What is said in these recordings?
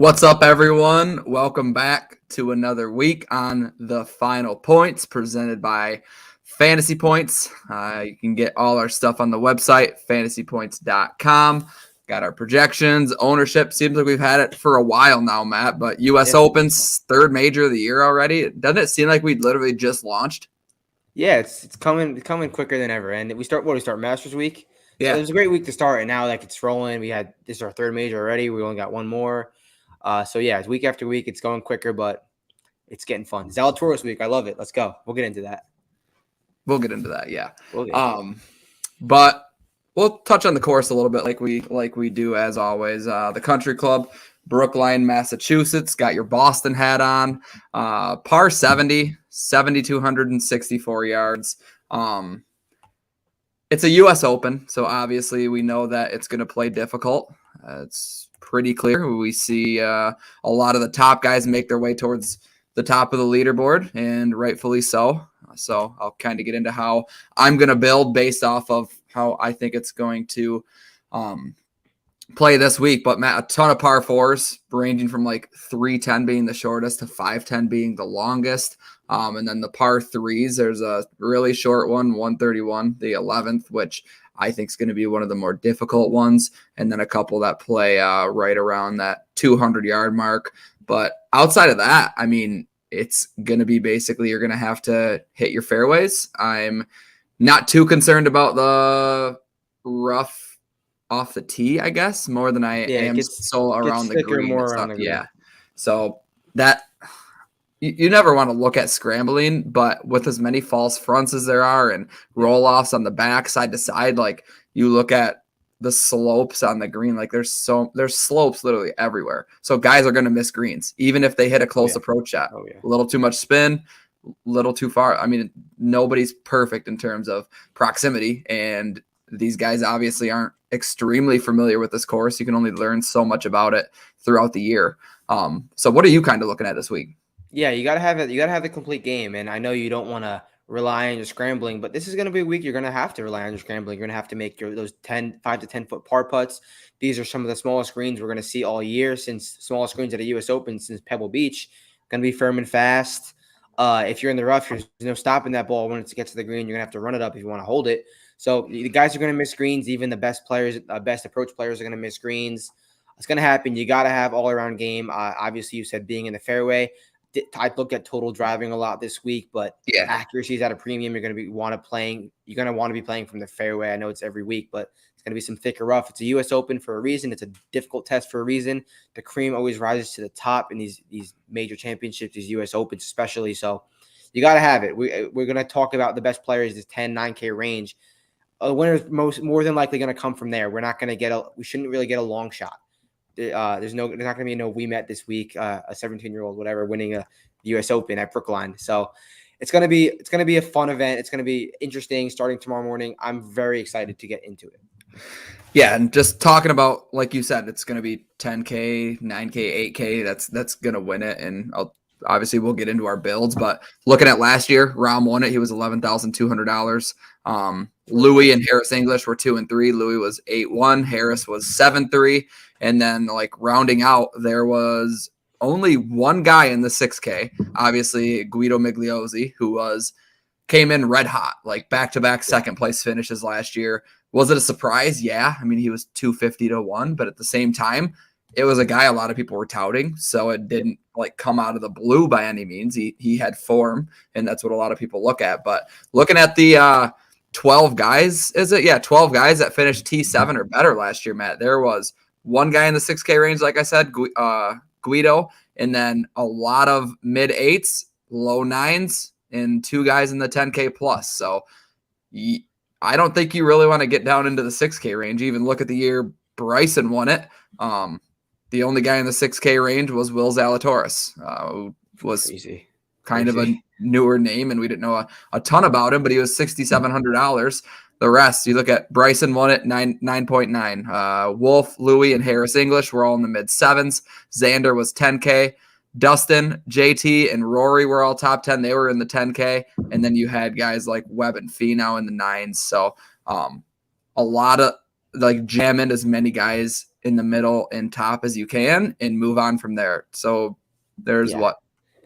What's up, everyone? Welcome back to another week on The Final Points presented by Fantasy Points. You can get all our stuff on the website, fantasypoints.com. Got our projections, ownership. Seems like we've had it for a while now, Matt, but U.S. Open's third major of the year already. Doesn't it seem like we literally just launched? Yeah, it's coming quicker than ever. And we start Masters week. Yeah. So it was a great week to start, and now it's rolling. This is our third major already. We only got one more. So yeah, it's week after week. It's going quicker, but it's getting fun. Zalatoris week. I love it. Let's go. We'll get into that. Yeah. We'll But we'll touch on the course a little bit like we do as always. The Country Club, Brookline, Massachusetts. Got your Boston hat on. Par 70, 7,264 yards. It's a U.S. Open, so obviously we know that it's going to play difficult. It's pretty clear. We see a lot of the top guys make their way towards the top of the leaderboard, and rightfully so. So I'll kind of get into how I'm going to build based off of how I think it's going to play this week. But Matt, a ton of par fours ranging from like 310 being the shortest to 510 being the longest. And then the par threes, there's a really short one, 131, the 11th, which I think is going to be one of the more difficult ones. And then a couple that play right around that 200-yard mark. But outside of that, I mean, it's going to be basically you're going to have to hit your fairways. I'm not too concerned about the rough off the tee, I guess, more than I am around the green. More around the green. Yeah. So that you never want to look at scrambling, but with as many false fronts as there are and roll-offs on the back side to side, like you look at the slopes on the green, like there's slopes literally everywhere. So guys are going to miss greens, even if they hit a close approach shot. A little too much spin, little too far. I mean, nobody's perfect in terms of proximity, and these guys obviously aren't extremely familiar with this course. You can only learn so much about it throughout the year. So what are you kind of looking at this week? Yeah, you gotta have it. You gotta have the complete game, and I know you don't want to rely on your scrambling, but this is going to be a week you're going to have to rely on your scrambling. You're going to have to make those 5 to 10 foot par putts. These are some of the smallest greens we're going to see all year, since smallest greens at a U.S. Open since Pebble Beach. Going to be firm and fast. If you're in the rough, there's no stopping that ball when it gets to the green. You're going to have to run it up if you want to hold it. So the guys are going to miss greens. Even the best players, best approach players are going to miss greens. It's going to happen. You got to have all-around game. Obviously, you said being in the fairway. I look at total driving a lot this week, but accuracy is at a premium. You're going to want to be playing from the fairway. I know it's every week, but it's going to be some thicker rough. It's a U.S. Open for a reason. It's a difficult test for a reason. The cream always rises to the top in these major championships, these U.S. Opens especially. So you got to have it. We're going to talk about the best players, this 10, 9K range. A winner's more than likely going to come from there. We're not going to we shouldn't really get a long shot. There's not going to be we met this week, a 17-year-old, whatever, winning a U.S. Open at Brookline. So it's going to be a fun event. It's going to be interesting starting tomorrow morning. I'm very excited to get into it. Yeah, and just talking about, like you said, it's going to be 10K, 9K, 8K. That's going to win it. And obviously we'll get into our builds, but looking at last year, Rahm won it. He was $11,200. Louis and Harris English were 2 and 3. Louis was 8-1. Harris was 7-3. And then like rounding out, there was only one guy in the 6K, obviously Guido Migliozzi, who came in red hot, like back-to-back second place finishes last year. Was it a surprise? Yeah. I mean, he was 250-1, but at the same time, it was a guy a lot of people were touting, so it didn't like come out of the blue by any means. He had form, and that's what a lot of people look at. But looking at the 12 guys, 12 guys that finished T7 or better last year, Matt, there was one guy in the 6K range, like I said, Guido, and then a lot of mid 8s, low 9s, and 2 guys in the 10K plus. So I don't think you really want to get down into the 6K range. Even look at the year Bryson won it. The only guy in the 6K range was Will Zalatoris, who was kind of a newer name, and we didn't know a ton about him, but he was $6,700. The rest, you look at Bryson won it 9.9. Wolf, Louis, and Harris English were all in the mid 7s. Xander was 10K. Dustin, JT, and Rory were all top 10. They were in the 10K. And then you had guys like Webb and Finau in the 9s. So a lot of like jam in as many guys in the middle and top as you can and move on from there. So there's Yeah. what.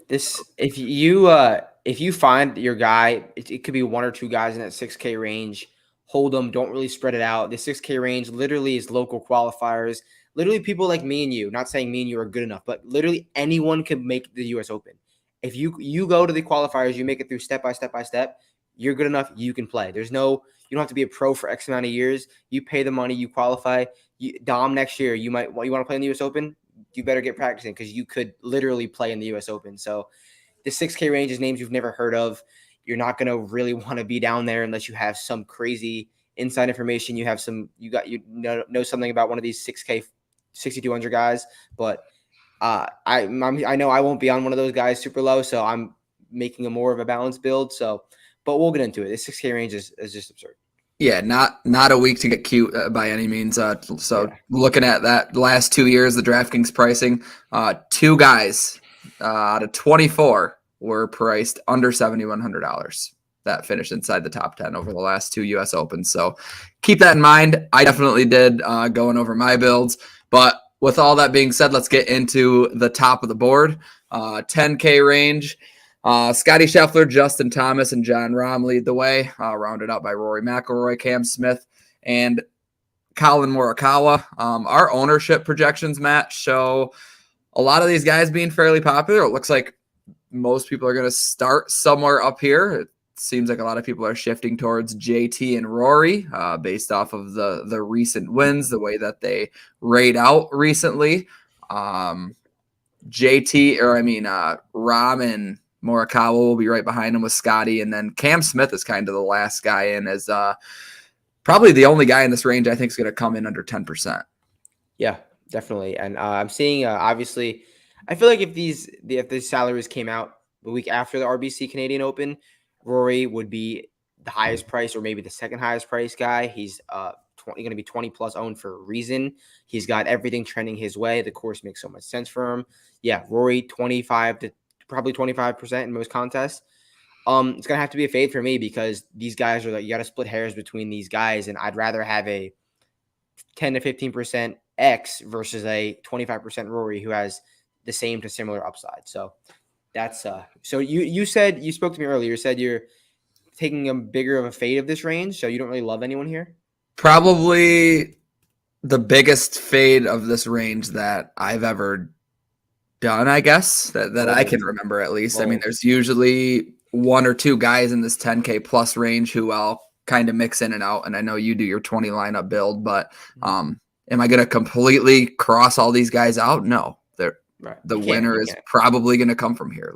This if you find your guy, it could be one or two guys in that 6K range. Hold them. Don't really spread it out. The 6K range literally is local qualifiers. Literally people like me and you. Not saying me and you are good enough, but literally anyone can make the U.S. Open. If you go to the qualifiers, you make it through step by step by step. You're good enough. You can play. There's no. You don't have to be a pro for X amount of years. You pay the money. You qualify. Dom next year. You want to play in the U.S. Open. You better get practicing because you could literally play in the U.S. Open. So the 6K range is names you've never heard of. You're not going to really want to be down there unless you have some crazy inside information. You know something about one of these 6K 6,200 guys. But I know I won't be on one of those guys super low, so I'm making a more of a balanced build. So, but we'll get into it. The 6K range is just absurd. Yeah, not a week to get cute by any means. So Yeah. looking at that last 2 years, the DraftKings pricing, two guys out of 24 were priced under $7,100 that finished inside the top 10 over the last two U.S. Opens. So keep that in mind. I definitely did going over my builds. But with all that being said, let's get into the top of the board. 10K range. Scotty Scheffler, Justin Thomas, and John Rahm lead the way, rounded out by Rory McIlroy, Cam Smith, and Colin Morikawa. Our ownership projections, Matt, show a lot of these guys being fairly popular. It looks like most people are going to start somewhere up here. It seems like a lot of people are shifting towards JT and Rory based off of the recent wins, the way that they rayed out recently. Rahm and Morikawa will be right behind him with Scotty, and then Cam Smith is kind of the last guy in as probably the only guy in this range I think is going to come in under 10%. Yeah, definitely. And I'm seeing obviously, I feel like if these salaries came out the week after the RBC Canadian Open, Rory would be the highest price or maybe the second highest price guy. He's going to be 20 plus owned for a reason. He's got everything trending his way. The course makes so much sense for him. Yeah, Rory 25 to probably 25% in most contests. It's gonna have to be a fade for me because these guys are like, you got to split hairs between these guys, and I'd rather have a 10 to 15% X versus a 25% Rory who has the same to similar upside. So that's so you said, you spoke to me earlier, you said you're taking a bigger of a fade of this range, so you don't really love anyone here. Probably the biggest fade of this range that I've ever done, I guess, that I can remember at least. I mean, there's usually one or two guys in this 10K plus range who I'll kind of mix in and out. And I know you do your 20 lineup build, but am I going to completely cross all these guys out? No. Right. The winner is probably going to come from here.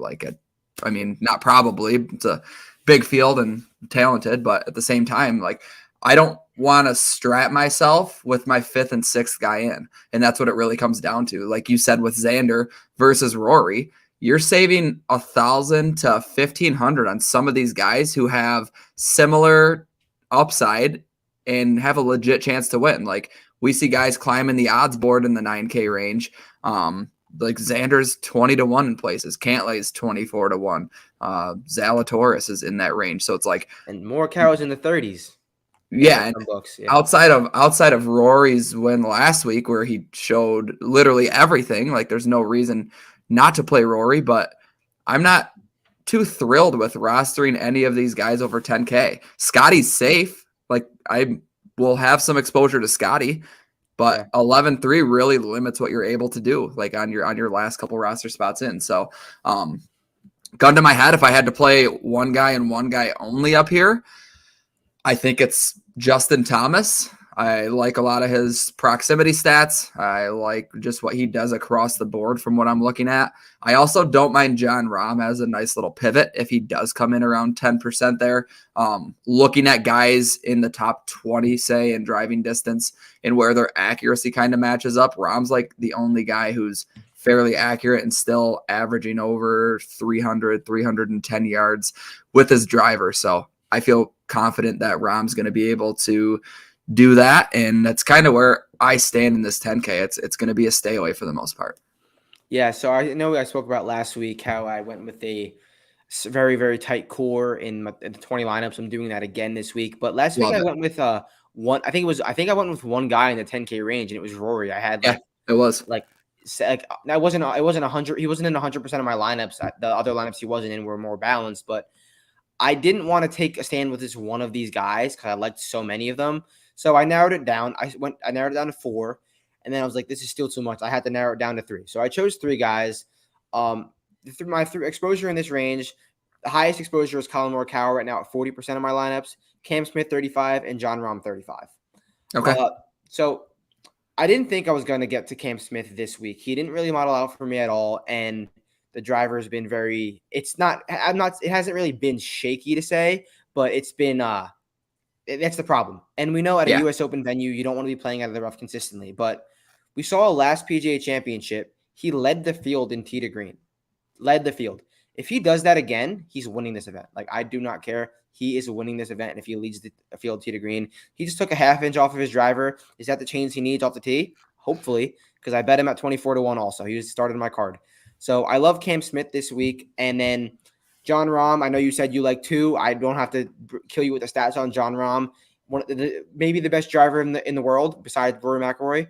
Not probably. It's a big field and talented, but at the same time, like, I don't want to strap myself with my fifth and sixth guy in. And that's what it really comes down to. Like you said, with Xander versus Rory, you're saving $1,000 to $1,500 on some of these guys who have similar upside and have a legit chance to win. Like, we see guys climbing the odds board in the 9K range. Like Xander's 20 to 1 in places. Cantlay's 24 to 1. Zalatoris is in that range. So it's like, and Morikawa's in the 30s. Yeah, and outside of Rory's win last week, where he showed literally everything, like, there's no reason not to play Rory, but I'm not too thrilled with rostering any of these guys over 10K. Scotty's safe. Like, I will have some exposure to Scotty, but 11-3 really limits what you're able to do, like, on your last couple roster spots in. So, gun to my head, if I had to play one guy and one guy only up here, I think it's Justin Thomas. I like a lot of his proximity stats. I like just what he does across the board from what I'm looking at. I also don't mind John Rahm as a nice little pivot if he does come in around 10% there. Looking at guys in the top 20, say, in driving distance and where their accuracy kind of matches up, Rahm's like the only guy who's fairly accurate and still averaging over 310 yards with his driver. So I feel confident that Rahm's going to be able to do that, and that's kind of where I stand in this 10K. It's going to be a stay away for the most part. Yeah, so I know I spoke about last week how I went with very, very tight core in the 20 lineups. I'm doing that again this week. But last week Love I it. went with one. I think I went with one guy in the 10K range, and it was Rory. I had Yeah, it was. like I wasn't 100. He wasn't in 100% of my lineups. The other lineups he wasn't in were more balanced, but I didn't want to take a stand with just one of these guys because I liked so many of them. So I narrowed it down. I narrowed it down to 4, and then I was like, this is still too much. I had to narrow it down to 3. So I chose 3 guys. My exposure in this range, the highest exposure is Colin Morikawa right now at 40% of my lineups, Cam Smith 35, and John Rahm 35. Okay. So I didn't think I was going to get to Cam Smith this week. He didn't really model out for me at all, and the driver has been very. It hasn't really been shaky to say, but it's been. That's the problem. And we know at a Yeah. U.S. Open venue, you don't want to be playing out of the rough consistently. But we saw last PGA Championship, he led the field in tee to green. Led the field. If he does that again, he's winning this event. Like, I do not care. He is winning this event. And if he leads the field tee to green, he just took a half inch off of his driver. Is that the change he needs off the tee? Hopefully, because I bet him at 24-1 also. He just started my card. So I love Cam Smith this week. And then John Rahm, I know you said you like 2. I don't have to kill you with the stats on John Rahm. Maybe the best driver in the world besides Rory McIlroy.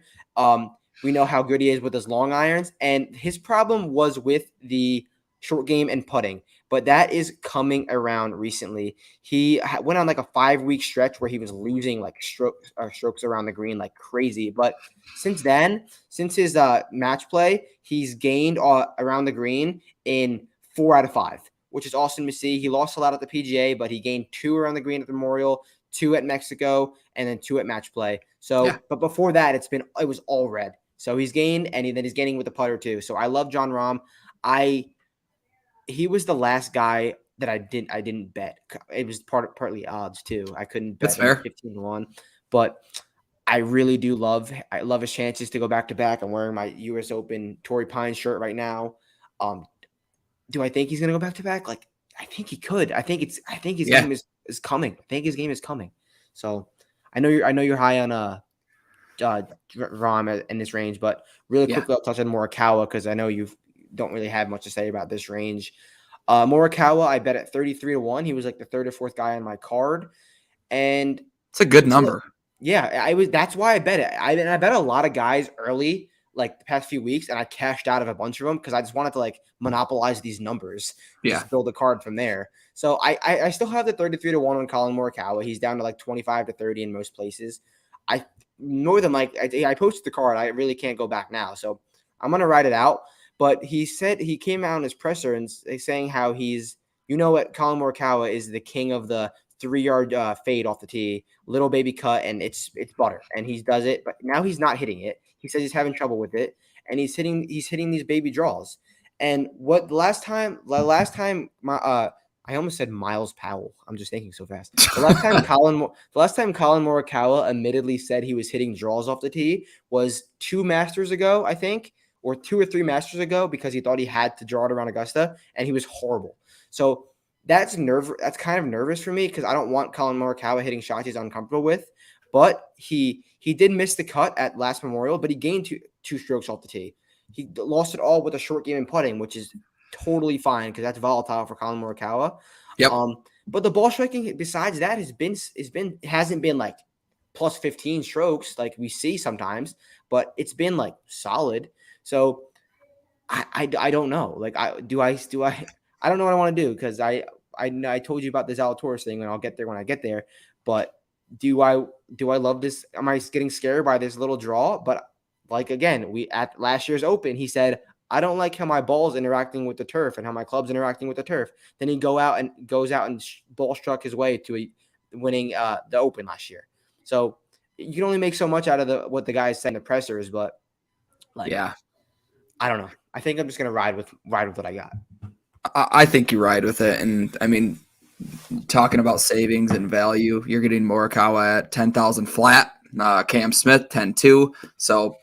We know how good he is with his long irons, and his problem was with the short game and putting, but that is coming around recently. He went on like a 5-week stretch where he was losing like strokes around the green like crazy. But since then, since his match play, he's gained around the green in 4 out of 5, which is awesome to see. He lost a lot at the PGA, but he gained 2 around the green at the Memorial, 2 at Mexico, and then 2 at match play. So, Yeah. But before that, it was all red. So he's gained, and then he's gaining with the putter too. So I love John Rahm. He was the last guy that I didn't bet. It was partly odds too. I couldn't That's bet him fair. 15-1, but I really do love his chances to go back to back. I'm wearing my U.S. Open Torrey Pines shirt right now. Do I think he's gonna go back to back? Like, I think he could. I think his game is coming. I think his game is coming. So I know you're high on Rahm in this range, but really quickly I'll touch on Morikawa because I know you don't really have much to say about this range. Morikawa, I bet at 33-1. He was like the 3rd or 4th guy on my card, and It's a good number. That's why I bet it. I bet a lot of guys early, like the past few weeks, and I cashed out of a bunch of them because I just wanted to like monopolize these numbers, just build a card from there. So I still have the 33-1 on Colin Morikawa. He's down to like 25-30 in most places. More than like I posted the card. I really can't go back now, so I'm gonna ride it out. But he said he came out in his presser and saying how what Colin Morikawa is the king of the 3-yard fade off the tee, little baby cut, and it's butter, and he does it. But now he's not hitting it. He says he's having trouble with it, and he's hitting these baby draws. And the last time I almost said Miles Powell. I'm just thinking so fast. The last time Colin Morikawa admittedly said he was hitting draws off the tee was 2 Masters ago, I think, or 2 or 3 Masters ago, because he thought he had to draw it around Augusta, and he was horrible. So that's kind of nervous for me because I don't want Colin Morikawa hitting shots he's uncomfortable with. But he did miss the cut at last Memorial, but he gained two strokes off the tee. He lost it all with a short game and putting, which is totally fine because that's volatile for Colin Morikawa. Yep. But the ball striking besides that hasn't been like plus 15 strokes like we see sometimes, but it's been like solid. So I don't know. Like I don't know what I want to do because I told you about the Zalatoris thing, and I'll get there when I get there. But do I love this? Am I getting scared by this little draw? But like again, at last year's Open, he said, I don't like how my ball's interacting with the turf and how my club's interacting with the turf. Then he goes out and ball struck his way to winning the Open last year. So you can only make so much out of what the guys said in the pressers, but I don't know. I think I'm just gonna ride with what I got. I think you ride with it, and I mean, talking about savings and value, you're getting Morikawa at 10,000 flat, Cam Smith 10.2. So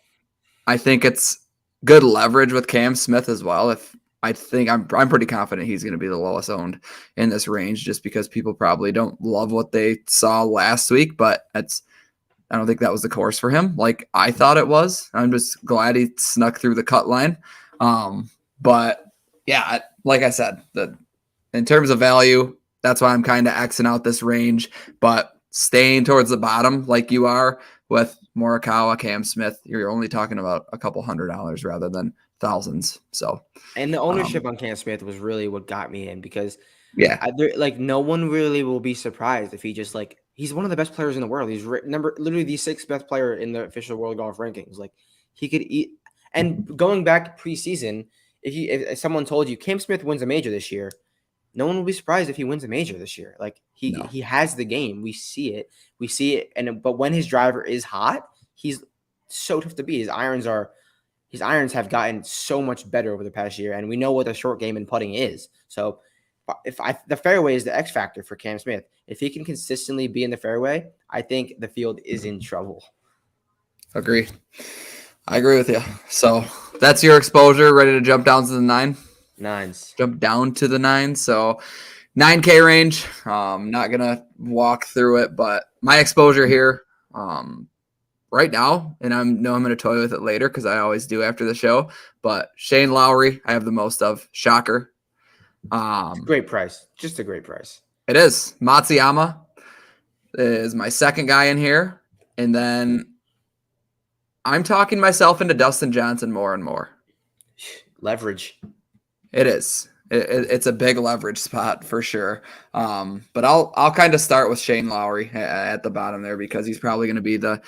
I think it's good leverage with Cam Smith as well. I'm pretty confident he's going to be the lowest owned in this range, just because people probably don't love what they saw last week, but I don't think that was the course for him. Like I thought it was. I'm just glad he snuck through the cut line. But yeah, like I said, in terms of value, that's why I'm kind of Xing out this range, but staying towards the bottom like you are with Morikawa, Cam Smith, you're only talking about a couple $100 rather than thousands. So, And the ownership on Cam Smith was really what got me in because yeah, no one really will be surprised if he just he's one of the best players in the world. He's literally the sixth best player in the official world golf rankings. Like he could eat. And going back preseason, if someone told you Cam Smith wins a major this year, no one will be surprised if he wins a major this year. Like he has the game. We see it. But when his driver is hot, he's so tough to beat. His irons have gotten so much better over the past year, and we know what the short game and putting is. So the fairway is the X factor for Cam Smith. If he can consistently be in the fairway, I think the field is in trouble. agree. I agree with you. So that's your exposure. Ready to jump down to the 9? Nines. Jump down to the 9. So 9K range. Not gonna walk through it, but my exposure here, right now, and I'm gonna toy with it later because I always do after the show. But Shane Lowry, I have the most of. Shocker. Great price. Just a great price. It is. Matsuyama is my second guy in here, and then I'm talking myself into Dustin Johnson more and more. Leverage. It is. It's a big leverage spot for sure. But I'll kind of start with Shane Lowry at the bottom there because he's probably going to be the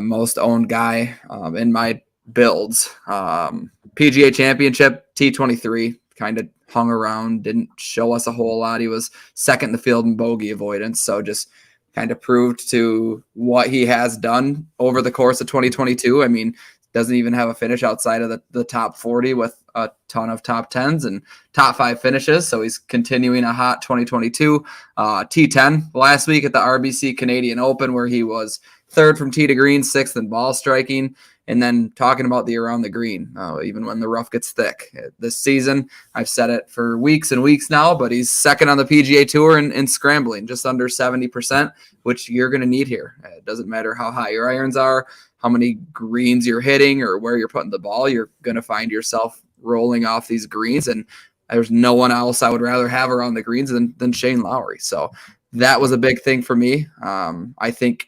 most owned guy in my builds. PGA Championship T23 kind of hung around, didn't show us a whole lot. He was second in the field in bogey avoidance, so just kind of proved to what he has done over the course of 2022. I mean, doesn't even have a finish outside of the top 40 with a ton of top 10s and top 5 finishes. So he's continuing a hot 2022. T10 last week at the RBC Canadian Open, where he was third from tee to green, sixth in ball striking. And then talking about the around the green, even when the rough gets thick. This season, I've said it for weeks and weeks now, but he's second on the PGA Tour in scrambling, just under 70%, which you're going to need here. It doesn't matter how high your irons are, how many greens you're hitting, or where you're putting the ball. You're going to find yourself rolling off these greens, and there's no one else I would rather have around the greens than Shane Lowry. So that was a big thing for me. I think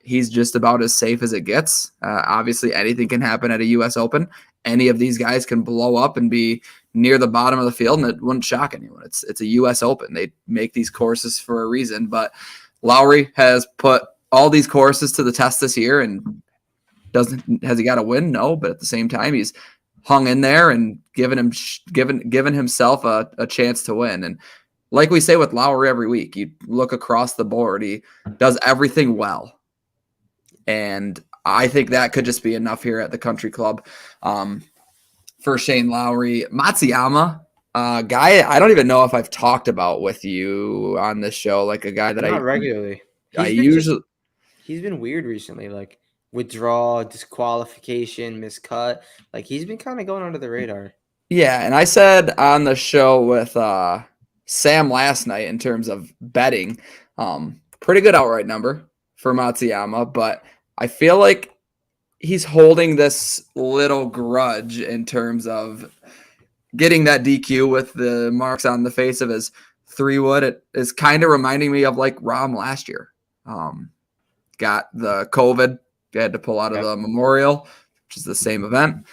he's just about as safe as it gets. Obviously, anything can happen at a U.S. Open. Any of these guys can blow up and be near the bottom of the field, and it wouldn't shock anyone. It's a U.S. Open. They make these courses for a reason. But Lowry has put all these courses to the test this year, and has he got a win? No, but at the same time, he's hung in there and given himself a chance to win. And like we say with Lowry every week, you look across the board, he does everything well. And I think that could just be enough here at the Country Club for Shane Lowry. Matsuyama, guy I don't even know if I've talked about with you on this show, like a guy that Not regularly. He's been weird recently, like withdrawal, disqualification, miscut. Like he's been kind of going under the radar. Yeah, and I said on the show with Sam last night in terms of betting, pretty good outright number for Matsuyama, but I feel like he's holding this little grudge in terms of getting that DQ with the marks on the face of his 3-wood. It is kind of reminding me of like Rahm last year. Got the COVID, had to pull out of the Memorial, which is the same event.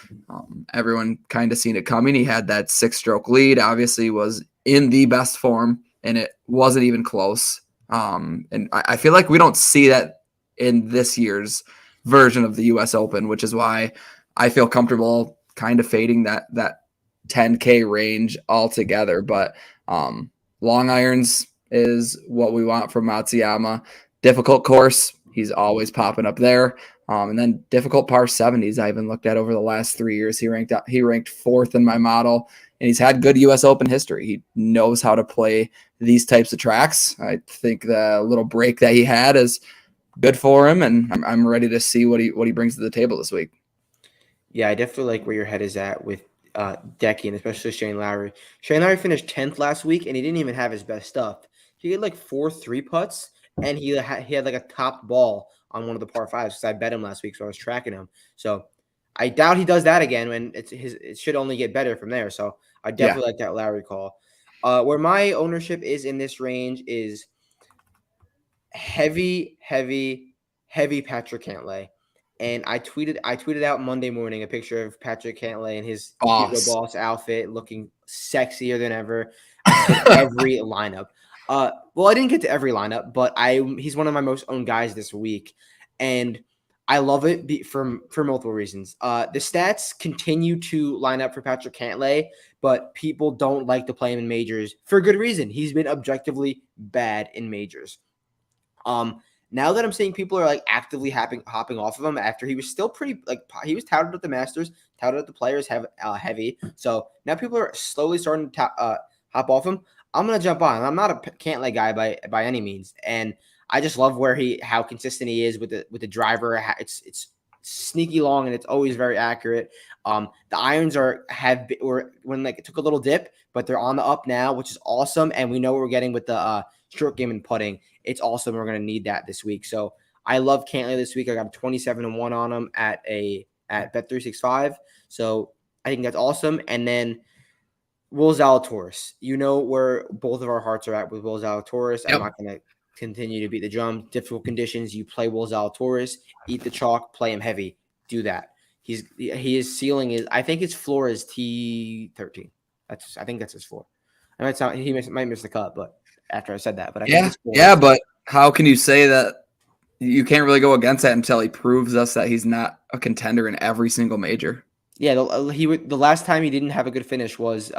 Everyone kind of seen it coming. He had that 6-stroke lead, obviously was in the best form, and it wasn't even close. And I feel like we don't see that in this year's version of the U.S. Open, which is why I feel comfortable kind of fading that 10K range altogether. But long irons is what we want from Matsuyama. Difficult course, he's always popping up there. And then difficult par 70s I even looked at over the last 3 years. He ranked fourth in my model, and he's had good U.S. Open history. He knows how to play these types of tracks. I think the little break that he had is good for him, and I'm ready to see what he brings to the table this week. Yeah, I definitely like where your head is at with Decky, and especially Shane Lowry. Shane Lowry finished 10th last week, and he didn't even have his best stuff. He had like 4 3-putts, and he had like a top ball on one of the par 5s because I bet him last week, so I was tracking him. So I doubt he does that again, and it should only get better from there. So I definitely like that Lowry call. Where my ownership is in this range is heavy Patrick Cantlay. And I tweeted out Monday morning a picture of Patrick Cantlay in his Hugo Boss. Boss outfit, looking sexier than ever. I said every lineup. Well, I didn't get to every lineup, but he's one of my most owned guys this week, and I love it for multiple reasons. The stats continue to line up for Patrick Cantlay, but people don't like to play him in majors for good reason. He's been objectively bad in majors. Now that I'm seeing people are like actively hopping off of him after he was still pretty he was touted at the Masters, touted at the Players heavy. So now people are slowly starting to hop off him. I'm gonna jump on. I'm not a Cantlay guy by any means, and I just love how consistent he is with the driver. It's sneaky long and it's always very accurate. The irons were when like it took a little dip, but they're on the up now, which is awesome. And we know what we're getting with the short game and putting. It's awesome. We're going to need that this week. So I love Cantlay this week. I got 27-1 on him at Bet365. So I think that's awesome. And then Will Zalatoris, you know where both of our hearts are at with Will Zalatoris. Yep. I'm not going to continue to beat the drum. Difficult conditions, you play Will Zalatoris, eat the chalk, play him heavy. Do that. His ceiling is, I think his floor is T13. I think that's his floor. I might might miss the cut, but after I said that, but I think it's but how can you say that you can't really go against that until he proves us that he's not a contender in every single major? Yeah, the last time he didn't have a good finish was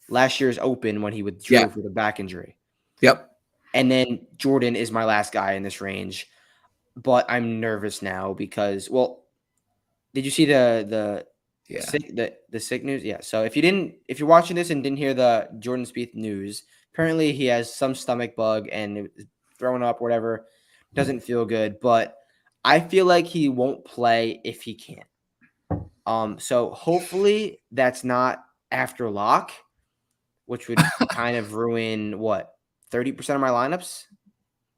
last year's Open when he withdrew for the back injury. Yep. And then Jordan is my last guy in this range, but I'm nervous now because, well, did you see the sick news? Yeah. So if you're watching this and didn't hear the Jordan Spieth news, apparently he has some stomach bug and it was throwing up, whatever. Doesn't feel good, but I feel like he won't play if he can't. So hopefully that's not after lock, which would kind of ruin 30% of my lineups.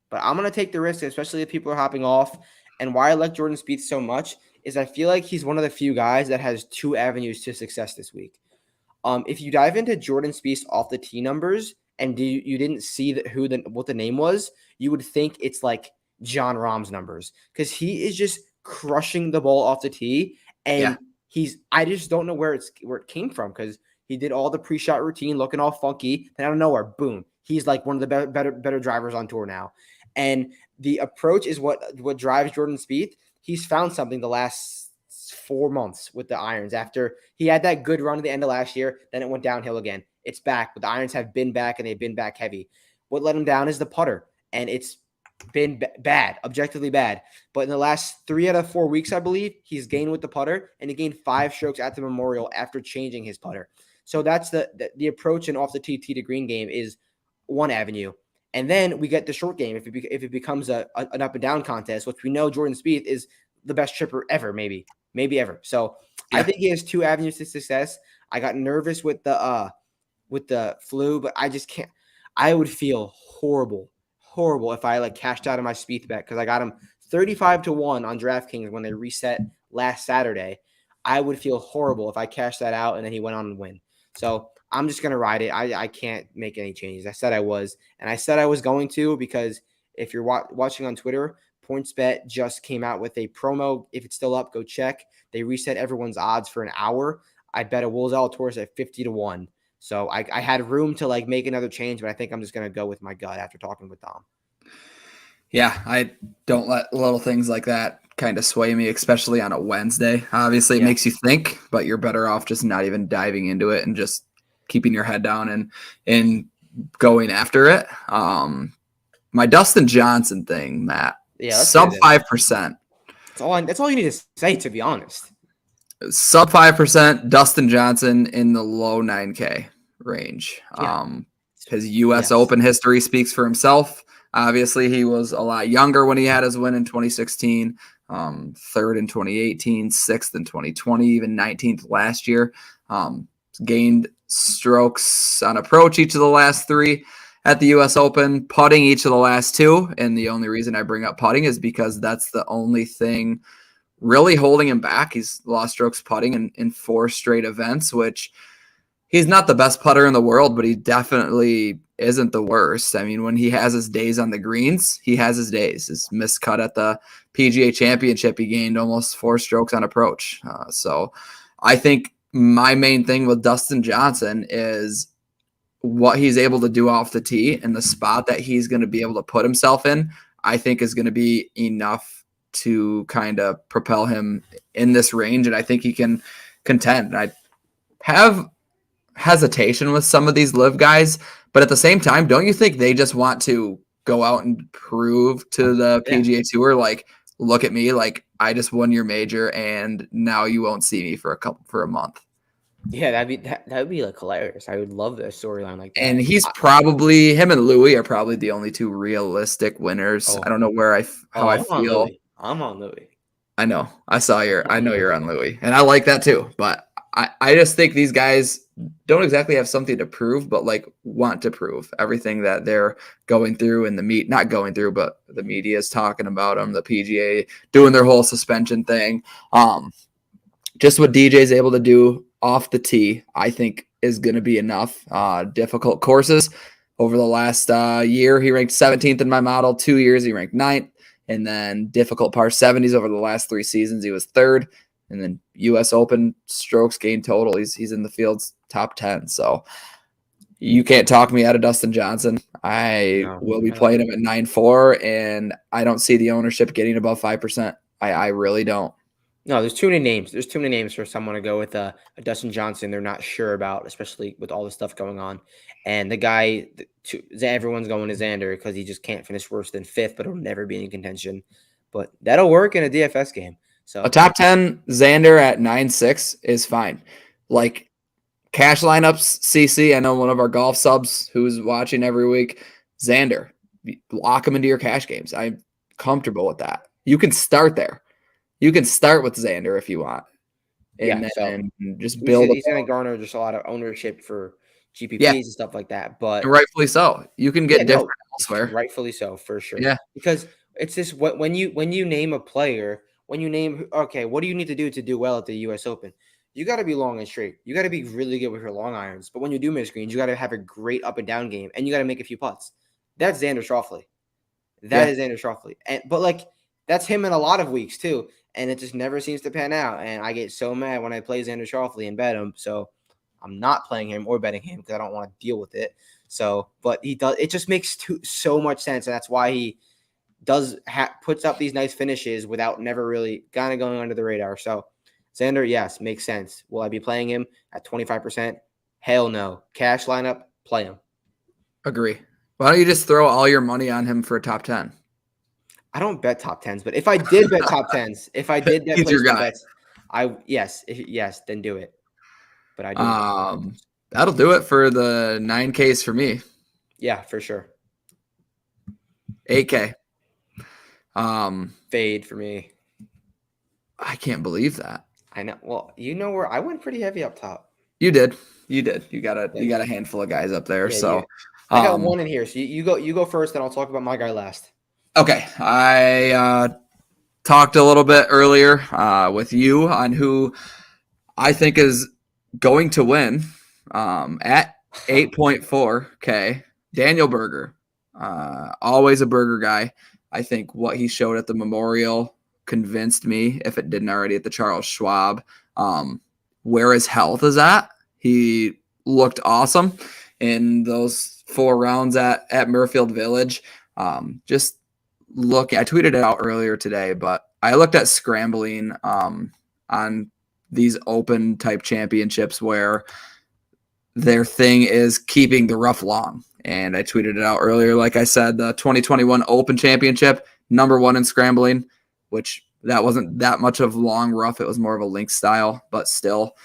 But I'm gonna take the risk, especially if people are hopping off. And why I like Jordan Spieth so much is I feel like he's one of the few guys that has two avenues to success this week. If you dive into Jordan Spieth's off the tee numbers and you didn't see what the name was, you would think it's like John Rahm's numbers because he is just crushing the ball off the tee, and I just don't know where it came from because he did all the pre-shot routine looking all funky, and out of nowhere, boom, he's like one of the better drivers on tour now. And the approach is what drives Jordan Spieth. He's found something the last 4 months with the irons. After he had that good run at the end of last year, then it went downhill again. It's back, but the irons have been back and they've been back heavy. What let him down is the putter, and it's been bad, objectively bad. But in the last 3 out of 4 weeks, I believe, he's gained with the putter, and he gained 5 strokes at the Memorial after changing his putter. So that's the approach and off the tee to green game is one avenue. And then we get the short game if it becomes an up and down contest, which we know Jordan Spieth is the best chipper ever, maybe ever. So I think he has 2 avenues to success. I got nervous with the flu, but I just can't. I would feel horrible if I cashed out of my Spieth bet because I got him 35-1 on DraftKings when they reset last Saturday. I would feel horrible if I cashed that out and then he went on to win. So I'm just going to ride it. I can't make any changes. I said I was, and I said I was going to because if you're watching on Twitter, PointsBet just came out with a promo. If it's still up, go check. They reset everyone's odds for an hour. I bet a Will Zalatoris at 50-1. So I had room to make another change, but I think I'm just going to go with my gut after talking with Dom. Yeah, I don't let little things like that kind of sway me, especially on a Wednesday. Obviously, it makes you think, but you're better off just not even diving into it and just keeping your head down and going after it. My Dustin Johnson thing, Matt. Yeah, sub 5%. That's all you need to say, to be honest. Sub 5%, Dustin Johnson in the low 9K range. His U.S. Open history speaks for himself. Obviously, he was a lot younger when he had his win in 2016, 3rd in 2018, 6th in 2020, even 19th last year. Gained strokes on approach each of the last 3 at the U.S. Open, putting each of the last 2. And the only reason I bring up putting is because that's the only thing really holding him back. He's lost strokes putting in 4 straight events, which He's not the best putter in the world, but he definitely isn't the worst. I mean, when he has his days on the greens, he has his days. His missed cut at the PGA Championship, he gained almost 4 strokes on approach. So I think my main thing with Dustin Johnson is what he's able to do off the tee and the spot that he's going to be able to put himself in, I think is going to be enough to kind of propel him in this range. And I think he can contend. I have hesitation with some of these live guys, but at the same time, don't you think they just want to go out and prove to the PGA Tour, like, look at me, like I just won your major and now you won't see me for a month? Yeah, that'd be like hilarious. I would love a storyline like that. And he's probably, him and Louis are probably the only 2 realistic winners. I don't know where I feel. I'm on Louis. I know. I know you're on Louis, and I like that too. But I just think these guys don't exactly have something to prove, but like want to prove everything that they're going through in the not going through, but the media is talking about them, the PGA doing their whole suspension thing. Just what DJ's able to do off the tee, I think is going to be enough. Difficult courses over the last year, he ranked 17th in my model. 2 years, he ranked 9th. And then difficult par 70s over the last 3 seasons, he was 3rd. And then U.S. Open strokes gained total, he's in the field's top 10. So you can't talk me out of Dustin Johnson. I will be playing him at 9.4, and I don't see the ownership getting above 5%. I really don't. No, there's too many names. There's too many names for someone to go with a Dustin Johnson they're not sure about, especially with all the stuff going on. And the guy, everyone's going to Xander because he just can't finish worse than 5th, but he'll never be in contention. But that'll work in a DFS game. So a top 10 Xander at 9.6 is fine. Like cash lineups, CC, I know one of our golf subs who's watching every week, Xander, lock him into your cash games. I'm comfortable with that. You can start there. You can start with Xander if you want. And then just build. He's going to garner just a lot of ownership for GPPs and stuff like that. But and rightfully so. You can get different elsewhere. Rightfully so, for sure. Yeah. Because it's this, when you name a player, what do you need to do well at the U.S. Open? You got to be long and straight. You got to be really good with your long irons. But when you do miss greens, you got to have a great up and down game, and you got to make a few putts. That's Xander Schauffele. That is Xander Schauffele. But that's him in a lot of weeks too. And it just never seems to pan out. And I get so mad when I play Xander Schauffele and bet him. So I'm not playing him or betting him because I don't want to deal with it. So, but he does. It just makes so much sense. And that's why he puts up these nice finishes without never really kind of going under the radar. So Xander, yes, makes sense. Will I be playing him at 25%? Hell no. Cash lineup, play him. Agree. Why don't you just throw all your money on him for a top 10? I don't bet top 10s, but if I did bet top 10s, if I did bet bets, yes, then do it. But I do. That'll do it for the 9Ks for me. Yeah, for sure. 8K. Fade for me. I can't believe that. I know. Well, where I went pretty heavy up top. You did. You got a handful of guys up there. Yeah, I got one in here. So you go first, then I'll talk about my guy last. Okay, I talked a little bit earlier with you on who I think is going to win at 8.4K. Daniel Berger, always a Berger guy. I think what he showed at the Memorial convinced me, if it didn't already, at the Charles Schwab. Where his health is at, he looked awesome in those 4 rounds at Murfield Village. I tweeted it out earlier today, but I looked at scrambling on these open type championships where their thing is keeping the rough long. And I tweeted it out earlier. Like I said, the 2021 Open Championship, #1 in scrambling, which that wasn't that much of long rough. It was more of a link style, but still,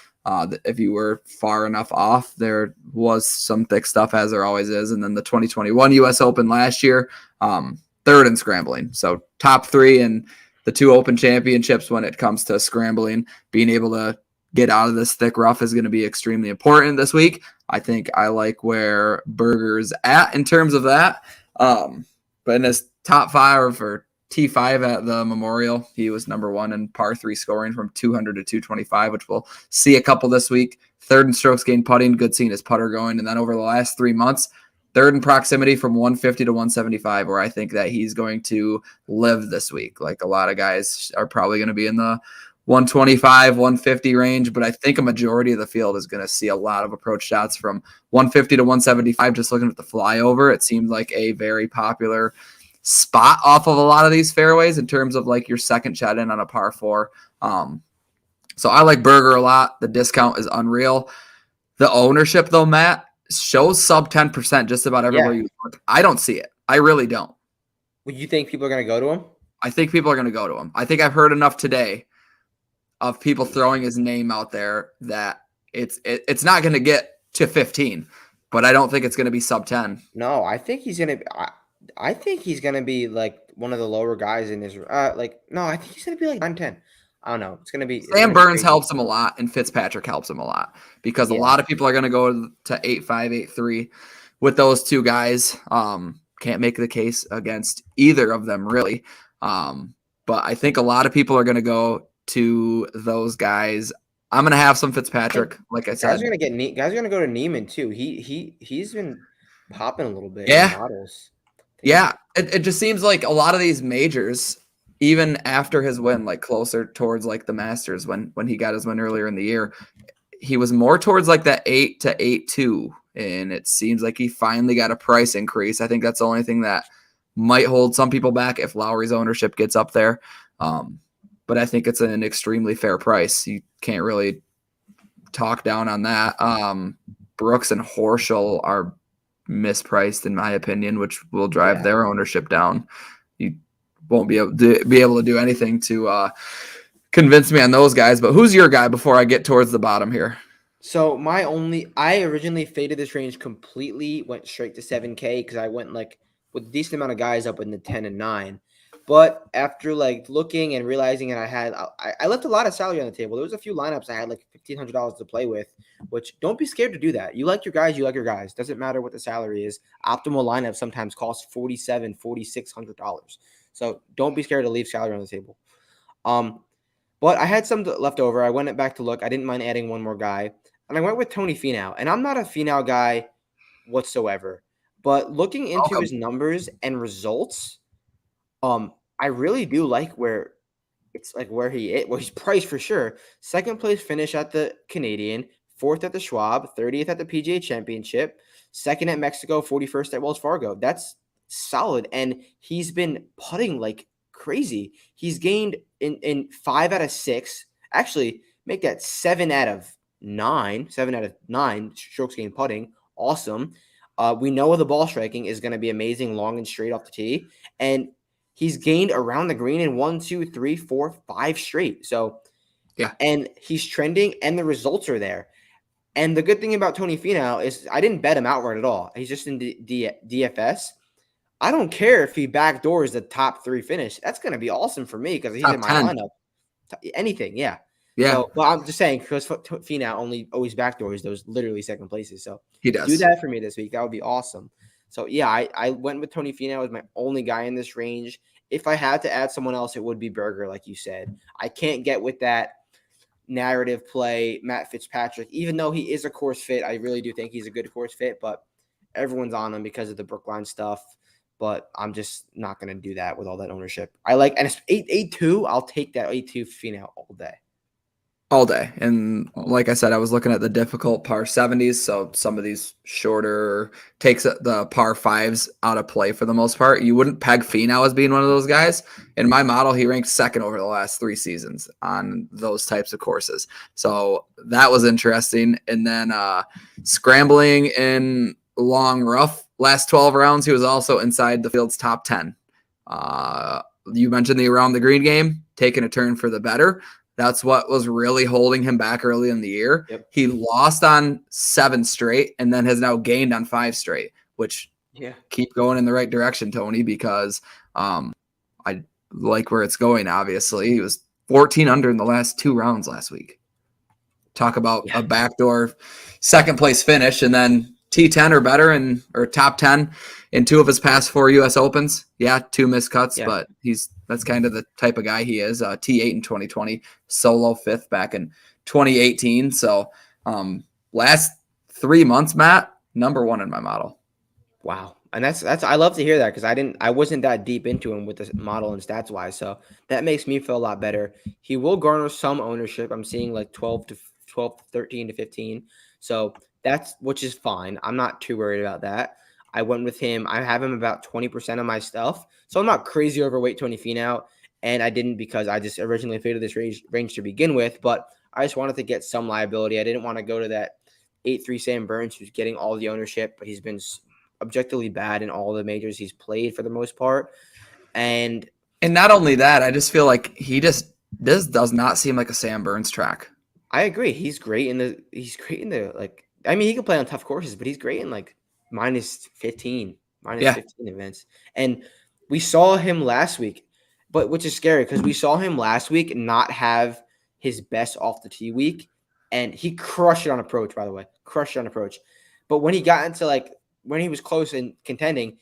if you were far enough off, there was some thick stuff, as there always is. And then the 2021 U.S. Open last year, 3rd in scrambling. So top 3 in the 2 Open Championships when it comes to scrambling. Being able to get out of this thick rough is going to be extremely important this week. I think I like where Berger's at in terms of that. But in his top 5 or T5 at the Memorial, he was #1 in par 3 scoring from 200 to 225, which we'll see a couple this week. third in strokes gained putting, good seeing his putter going. And then over the last 3 months, third in proximity from 150 to 175, where I think that he's going to live this week. Like a lot of guys are probably going to be in the 125, 150 range, but I think a majority of the field is going to see a lot of approach shots from 150 to 175. Just looking at the flyover, it seems like a very popular spot off of a lot of these fairways in terms of like your second shot in on a par 4. So I like Berger a lot. The discount is unreal. The ownership, though, Matt, shows sub 10% just about everywhere you look. I don't see it. I really don't. Would you think people are going to go to him? I think people are going to go to him. I think I've heard enough today of people throwing his name out there that it's not going to get to 15, but I don't think it's going to be sub 10. No, I think he's going to. I think he's going to be like one of the lower guys in his. I think he's going to be like 9-10. I don't know. It's going to be. Sam Burns helps him a lot, and Fitzpatrick helps him a lot because a lot of people are going to go to 8-5, 8-3 with those two guys. Can't make the case against either of them really, but I think a lot of people are going to go to those guys. I'm going to have some Fitzpatrick, like I said. Guys are going to go to Neiman too. He's been popping a little bit. Yeah. In models. Yeah. It just seems like a lot of these majors, even after his win, like closer towards like the Masters when he got his win earlier in the year, he was more towards like that 8 to 8-2. And it seems like he finally got a price increase. I think that's the only thing that might hold some people back if Lowry's ownership gets up there. But I think it's an extremely fair price. You can't really talk down on that. Brooks and Horschel are mispriced in my opinion, which will drive their ownership down. You won't be able to do anything to convince me on those guys. But who's your guy before I get towards the bottom here? So I originally faded this range completely, went straight to 7K because I went like with a decent amount of guys up in the 10 and 9. But after like looking and realizing that I left a lot of salary on the table. There was a few lineups I had like $1,500 to play with, which don't be scared to do that. You like your guys. Doesn't matter what the salary is. Optimal lineup sometimes costs $4,700, $4,600. So don't be scared to leave salary on the table. But I had some left over. I went back to look. I didn't mind adding one more guy. And I went with Tony Finau. And I'm not a Finau guy whatsoever. But looking into his numbers and results, I really do like where he's priced for sure. Second place finish at the Canadian, 4th at the Schwab, 30th at the PGA Championship, 2nd at Mexico, 41st at Wells Fargo. That's solid. And he's been putting like crazy. He's gained in 5 out of 6. Actually, make that 7 out of 9 strokes gained putting. Awesome. We know the ball striking is going to be amazing, long and straight off the tee. And he's gained around the green in 1, 2, 3, 4, 5 straight. So, and he's trending, and the results are there. And the good thing about Tony Finau is I didn't bet him outright at all. He's just in DFS. I don't care if he backdoors the top 3 finish. That's going to be awesome for me because he's top in my 10. Lineup. Anything, yeah. So, but I'm just saying because Finau always backdoors those literally second places. So he does do that for me this week. That would be awesome. So, yeah, I went with Tony Finau as my only guy in this range. If I had to add someone else, it would be Berger, like you said. I can't get with that narrative play, Matt Fitzpatrick. Even though he is a course fit, I really do think he's a good course fit, but everyone's on him because of the Brookline stuff. But I'm just not going to do that with all that ownership. I like, and it's 8-2. I'll take that 8-2 Finau all day. All day. And like I said, I was looking at the difficult par 70s. So some of these shorter takes the par 5s out of play for the most part. You wouldn't peg Finau as being one of those guys. In my model, he ranked 2nd over the last 3 seasons on those types of courses. So that was interesting. And then scrambling in long rough last 12 rounds, he was also inside the field's top 10. You mentioned the around the green game, taking a turn for the better. That's what was really holding him back early in the year. Yep. He lost on 7 straight and then has now gained on 5 straight, which keep going in the right direction, Tony, because I like where it's going, obviously. He was 14 under in the last 2 rounds last week. Talk about a backdoor second place finish and then T10 or better or top 10 in 2 of his past 4 U.S. Opens. 2 missed cuts, but that's kind of the type of guy he is. T8 in 2020, solo 5th back in 2018. So last 3 months, Matt, number one in my model. Wow. And that's I love to hear that because I wasn't that deep into him with the model and stats wise. So that makes me feel a lot better. He will garner some ownership. I'm seeing like 12 to 13 to 15. So that's which is fine. I'm not too worried about that. I went with him. I have him about 20% of my stuff. So I'm not crazy overweight Tony Finau. And I didn't because I just originally faded this range to begin with, but I just wanted to get some liability. I didn't want to go to that 8-3 Sam Burns, who's getting all the ownership, but he's been objectively bad in all the majors he's played for the most part. And not only that, I just feel like this does not seem like a Sam Burns track. I agree. He's great in the like I mean he can play on tough courses, but he's great in like minus 15 events. And we saw him last week, but which is scary because we saw him last week not have his best off the tee week, and he crushed it on approach, by the way. Crushed it on approach. But when he got into like when he was close and contending,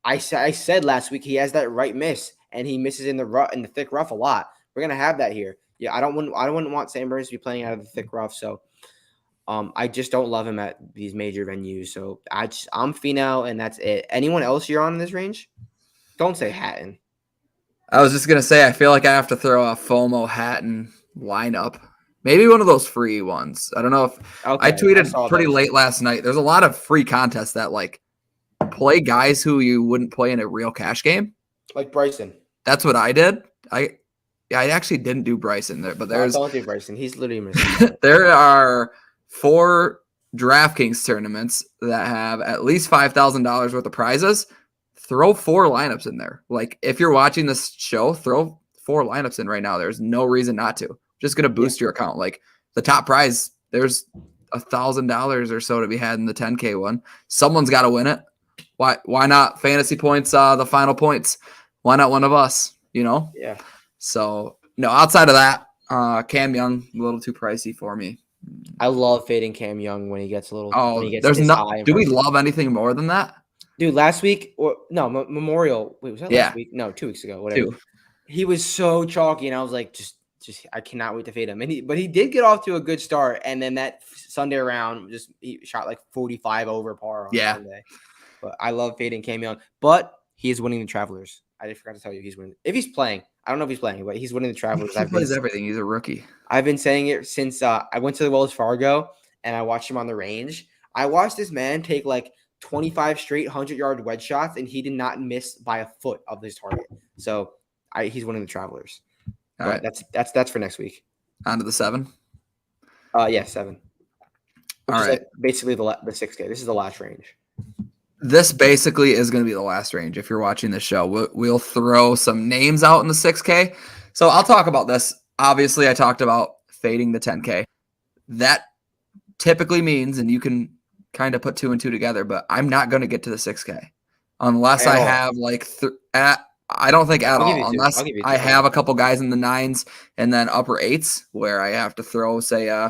I said last week he has that right miss, and he misses in the thick rough a lot. We're gonna have that here. Yeah, I don't want Sam Burns to be playing out of the thick rough. So, I just don't love him at these major venues. So I'm Finau, and that's it. Anyone else you're on in this range? Don't say Hatton. I was just gonna say, I feel like I have to throw a FOMO Hatton lineup. Maybe one of those free ones. I don't know if I tweeted pretty late last night. There's a lot of free contests that like play guys who you wouldn't play in a real cash game. Like Bryson. That's what I did. I actually didn't do Bryson there, but there's don't do Bryson. He's literally missing. There are 4 DraftKings tournaments that have at least $5,000 worth of prizes. Throw 4 lineups in there. Like if you're watching this show, throw 4 lineups in right now. There's no reason not to. Just going to boost your account. Like the top prize, there's $1,000 or so to be had in the 10K one. Someone's got to win it. Why not fantasy points? The final points. Why not one of us? You know? Yeah. So no, outside of that, Cam Young a little too pricey for me. I love fading Cam Young when he gets a little. Oh, when he gets there's this no. high Do we love anything more than that? Dude, last week or no Memorial? Wait, was that last week? No, 2 weeks ago. Whatever. 2. He was so chalky, and I was like, just I cannot wait to fade him. But he did get off to a good start, and then that Sunday round, he shot like 45 over par on Sunday. But I love fading Cam Young, but he is winning the Travelers. I just forgot to tell you he's winning. If he's playing, I don't know if he's playing, but he's winning the Travelers. He plays everything. He's a rookie. I've been saying it since I went to the Wells Fargo and I watched him on the range. I watched this man take like 25 straight 100-yard wedge shots, and he did not miss by a foot of his target. So he's winning the Travelers. All right, that's for next week. On to the 7. Yeah, 7. All right, like basically the 6K. This is the last range. This basically is going to be the last range. If you're watching this show, we'll throw some names out in the 6K. So I'll talk about this. Obviously, I talked about fading the 10K. That typically means, and you can kind of put 2 and 2 together, but I'm not going to get to the 6K unless I have like I don't think at all, unless I have a couple guys in the 9s and then upper 8s where I have to throw, say,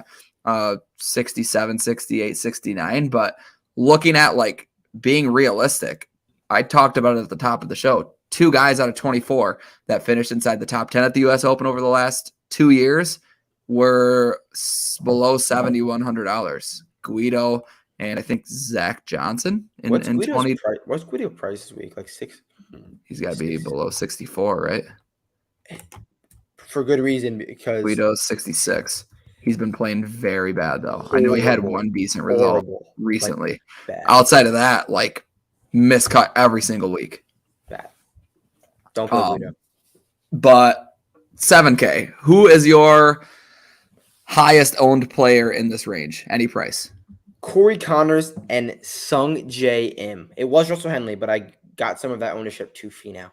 67, 68, 69. But looking at like being realistic, I talked about it at the top of the show. 2 guys out of 24 that finished inside the top 10 at the U.S. Open over the last 2 years were below $7,100. Guido and I think Zach Johnson What's Guido price this week? Like 6? He's got to be below 64, right? For good reason, because Guido's 66. He's been playing very bad, though. I know he had one decent result recently. Like, outside of that, like, miscut every single week. Bad. Don't play Guido. But 7K, who is your highest owned player in this range? Any price? Corey Connors and Sung J M. It was Russell Henley, but I got some of that ownership to Finau.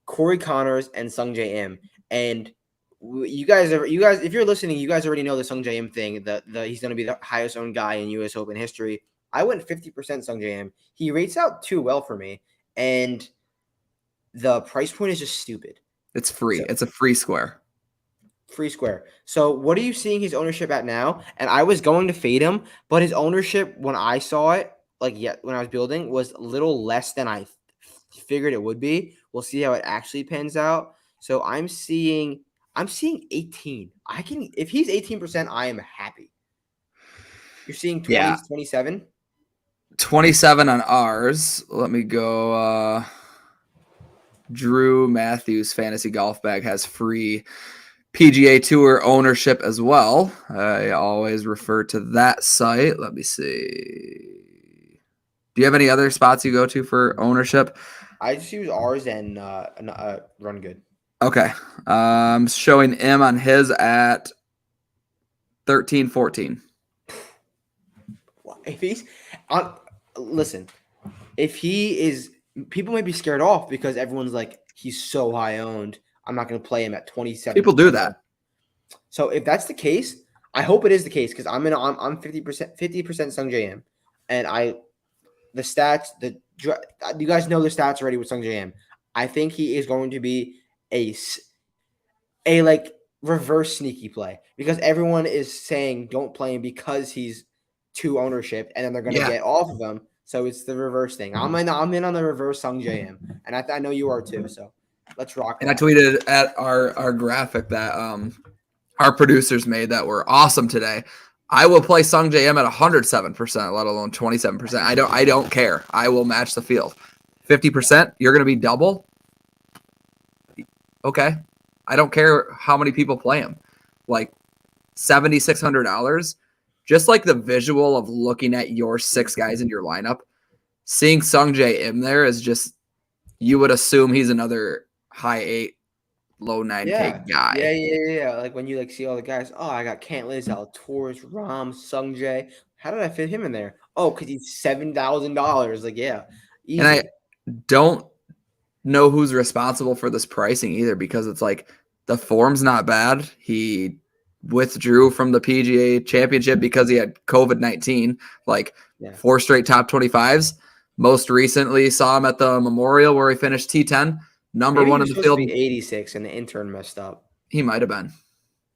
Corey Connors and Sung J M. And you guys, if you're listening, you guys already know the Sung J M thing. He's going to be the highest owned guy in U.S. Open history. I went 50% Sung J M. He rates out too well for me, and the price point is just stupid. It's free. So, it's a free square. Free square. So what are you seeing his ownership at now? And I was going to fade him, but his ownership when I saw it, when I was building, was a little less than I figured it would be. We'll see how it actually pans out. So I'm seeing 18. If he's 18%, I am happy. You're seeing 20s, Yeah. 27? 27 on ours. Let me go. Drew Matthews Fantasy Golf Bag has free PGA Tour ownership as well. I always refer to that site. Let me see. Do you have any other spots you go to for ownership? I just use ours and Run Good. Okay. Showing M on his at 13, 14. If he's on, listen, if he is, people might be scared off because everyone's like, he's so high owned. I'm not going to play him at 27. People do that. So if that's the case, I hope it is the case because I'm 50% Sung J M, and the stats, you guys know the stats already with Sung J M. I think he is going to be a like reverse sneaky play because everyone is saying don't play him because he's 2 ownership, and then they're going to get off of him. So it's the reverse thing. I'm in on the reverse Sung J M, and I know you are too. So let's rock. And I tweeted at our graphic that our producers made that were awesome today. I will play Sung JM at 107%, let alone 27%. I don't care. I will match the field. 50%, you're going to be double. Okay. I don't care how many people play him. Like $7,600. Just like the visual of looking at your 6 guys in your lineup, seeing Sung JM there is just, you would assume he's another high 8, low 9K guy. Yeah. Like when you like see all the guys. Oh, I got Cantley, Torres, Ram, Sung Jae. How did I fit him in there? Oh, because he's $7,000. Like, yeah, easy. And I don't know who's responsible for this pricing either, because it's like the form's not bad. He withdrew from the PGA Championship because he had COVID-19, like 4 straight top 25s. Most recently saw him at the Memorial where he finished T10, number 1 in the field. To be 86 and the intern messed up. He might have been.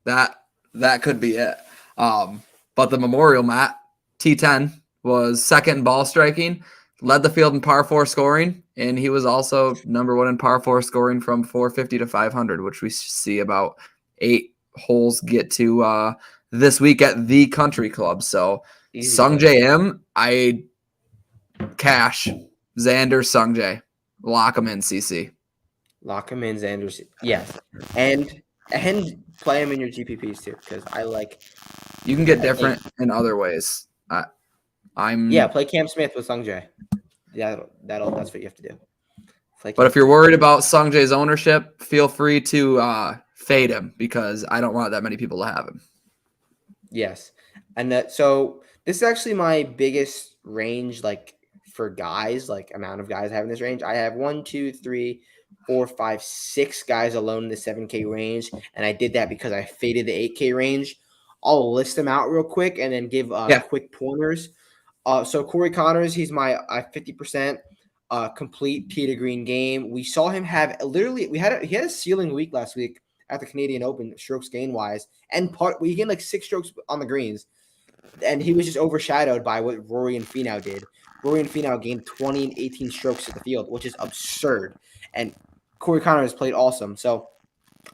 That could be it. But the Memorial, Matt, T10 was 2nd in ball striking, led the field in par 4 scoring, and he was also number 1 in par 4 scoring from 450 to 500, which we see about 8 holes get to this week at the Country Club. So Sung JM, I cash Xander Sung J. Lock him in, CC. Lock him in, Xander. Yes. And play him in your GPPs too, because I like. You can get different in other ways. Play Cam Smith with Sung Jae. Yeah, that's what you have to do. But if you're worried about Sung Jae's ownership, feel free to fade him because I don't want that many people to have him. Yes, and so this is actually my biggest range, like for guys, like amount of guys I have in this range. I have 1, 2, 3, 4, 5, 6 guys alone in the 7K range, and I did that because I faded the 8K range. I'll list them out real quick and then give quick pointers. So Corey Connors, he's my 50% complete tee to green game. We saw him have he had a ceiling week last week at the Canadian Open, strokes gain wise, and we gained like 6 strokes on the greens, and he was just overshadowed by what Rory and Finau did. Rory and Finau gained 20 and 18 strokes at the field, which is absurd. And Corey Connors played awesome. So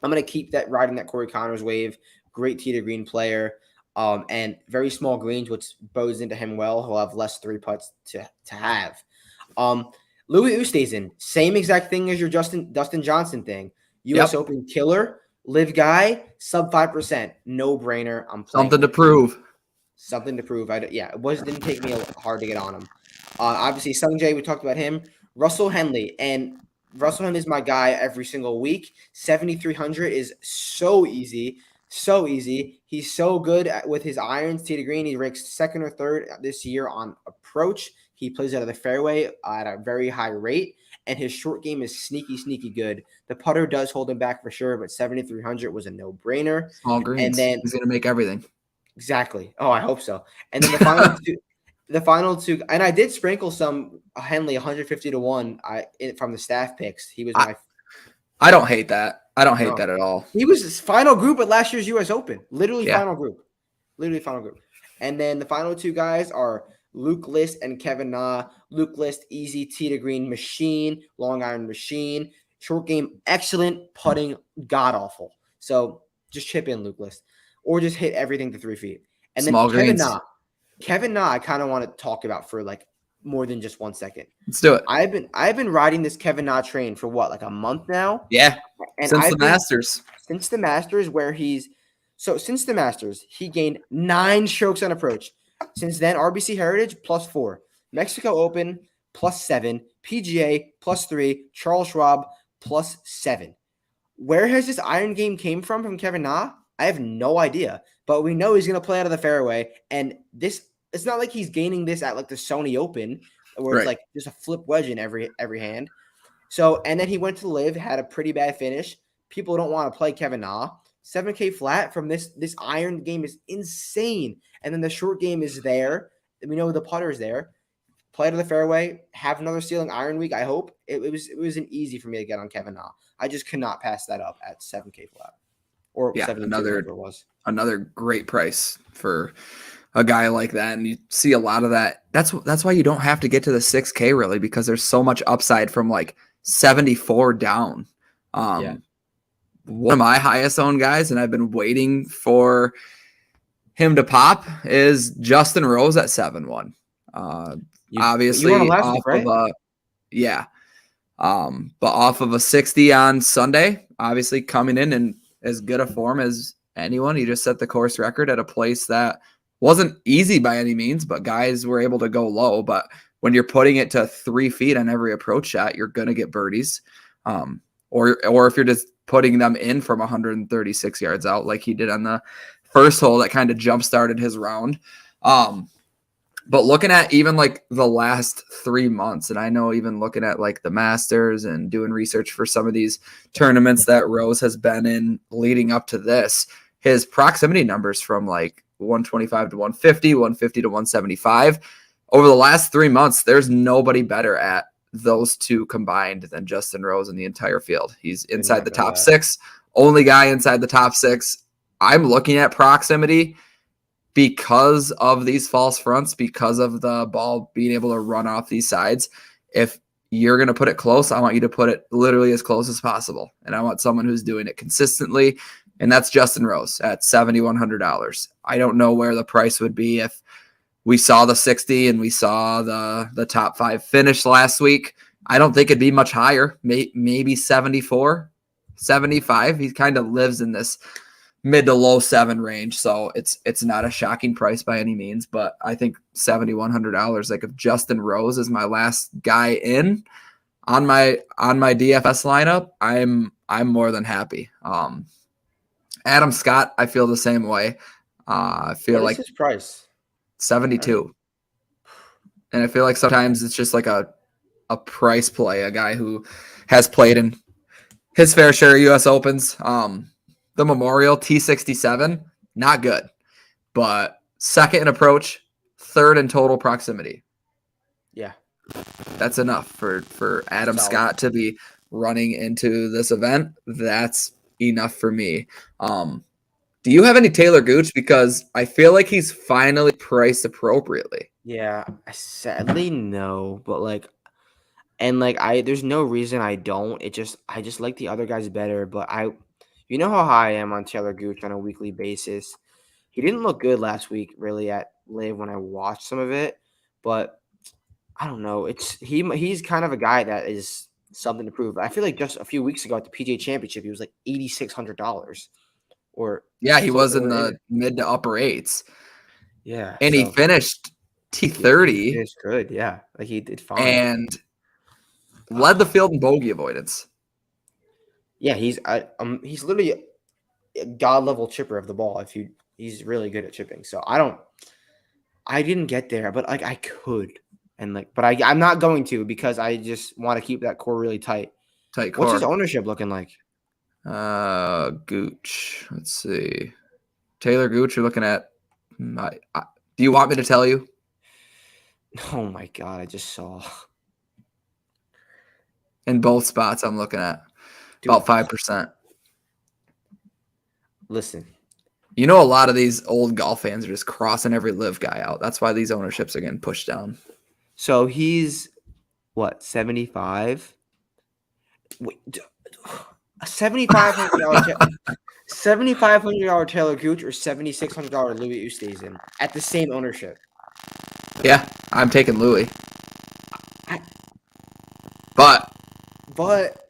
I'm going to keep that riding that Corey Connors wave. Great tee to green player. And very small greens, which bows into him well. He'll have less 3 putts to have. Louis Oosthuizen, same exact thing as your Dustin Johnson thing. U.S. Open killer, live guy, sub 5%, no brainer. I'm playing something to prove. Something to prove. It didn't take me hard to get on him. Obviously, Sung Jae, we talked about him. Russell Henley, and Russell Henley is my guy every single week. 7,300 is so easy. So easy. He's so good with his irons, tee to green. He ranks 2nd or 3rd this year on approach. He plays out of the fairway at a very high rate, and his short game is sneaky good. The putter does hold him back for sure, but 7,300 was a no-brainer. Small greens. And then he's going to make everything. Exactly. Oh, I hope so. And then the final two, and I did sprinkle some Henley 150 to 1 from the staff picks. He was I don't hate that. I don't hate that at all. He was his final group at last year's U.S. Open. Literally final group. And then the final 2 guys are Luke List and Kevin Na. Luke List, easy tee to green machine, long iron machine. Short game, excellent. Putting, god-awful. So just chip in Luke List. Or just hit everything to 3 feet. And then Kevin Na, I kind of want to talk about for like more than just 1 second. Let's do it. I've been riding this Kevin Na train for what, like a month now, Yeah, and since the Masters. since the Masters since the Masters he gained 9 strokes on approach. Since then, RBC Heritage +4, Mexico Open +7, PGA +3, Charles Schwab +7. Where has this iron game came from Kevin Na? I have no idea, but we know he's going to play out of the fairway, and this it's not like he's gaining this at like the Sony Open where it's Right. like just a flip wedge in every hand. So, and then he went to live, had a pretty bad finish. People don't want to play Kevin Na. 7K flat from this iron game is insane. And then the short game is there. We know the putter is there. Play to the fairway, have another ceiling iron week. I hope it was an easy for me to get on Kevin Na. I just could not pass that up at 7K flat or Yeah, 72, whatever it was. Another great price for a guy like that, and you see a lot of that. That's why you don't have to get to the 6K really, because there's so much upside from like 74 down. Yeah. One of my highest owned guys, and I've been waiting for him to pop, is Justin Rose at 7-1. Obviously, you won him last off week, right? of yeah, but off of a 60 on Sunday, obviously coming in as good a form as anyone. He just set the course record at a place that wasn't easy by any means, but guys were able to go low. But when you're putting it to 3 feet on every approach shot, you're gonna get birdies. Or if you're just putting them in from 136 yards out, like he did on the first hole, that kind of jump started his round. But looking at even like the last 3 months, and I know even looking at like the Masters and doing research for some of these tournaments that Rose has been in leading up to this, his proximity numbers from like 125 to 150, 150 to 175 over the last 3 months, there's nobody better at those two combined than Justin Rose in the entire field. He's inside the top 6, only guy inside the top 6. I'm looking at proximity because of these false fronts, because of the ball being able to run off these sides. If you're going to put it close, I want you to put it literally as close as possible. And I want someone who's doing it consistently. And that's Justin Rose at $7,100. I don't know where the price would be if we saw the 60 and we saw the top 5 finish last week. I don't think it'd be much higher, maybe 74, 75. He kind of lives in this mid to low 7 range. So it's not a shocking price by any means, but I think $7,100, like if Justin Rose is my last guy in on my DFS lineup, I'm more than happy. Adam Scott, I feel the same way. I feel What like is his price? 72. And I feel like sometimes it's just like a price play, a guy who has played in his fair share of US Opens. The Memorial T67, not good, but second in approach, third in total proximity. Yeah. That's enough for Adam Solid. Scott to be running into this event. That's enough for me. Do you have any Taylor Gooch? Because I feel like he's finally priced appropriately. Yeah, sadly no, but there's no reason I don't. I just like the other guys better, but you know how high I am on Taylor Gooch on a weekly basis. He didn't look good last week really at Live when I watched some of it, but I don't know. He's kind of a guy that is something to prove. I feel like just a few weeks ago at the PGA Championship, he was like $8,600 or Yeah, he was in or the mid to upper 8s. yeah, And he finished T30. It's good, yeah. Like he did fine. And led the field in bogey avoidance. Yeah, he's literally a god level chipper of the ball. He's really good at chipping. So I didn't get there, but like I could, but I'm not going to because I just want to keep that core really tight. Tight core. What's his ownership looking like? Gooch. Let's see. Taylor Gooch. You're looking at. Do you want me to tell you? Oh my god! I just saw. In both spots, I'm looking at about 5%. Listen, you know, a lot of these old golf fans are just crossing every live guy out. That's why these ownerships are getting pushed down. So he's what, 75? Wait, a $7,500 Taylor Gooch or $7,600 Louis Oosthuizen at the same ownership. Yeah, I'm taking Louis. I, But but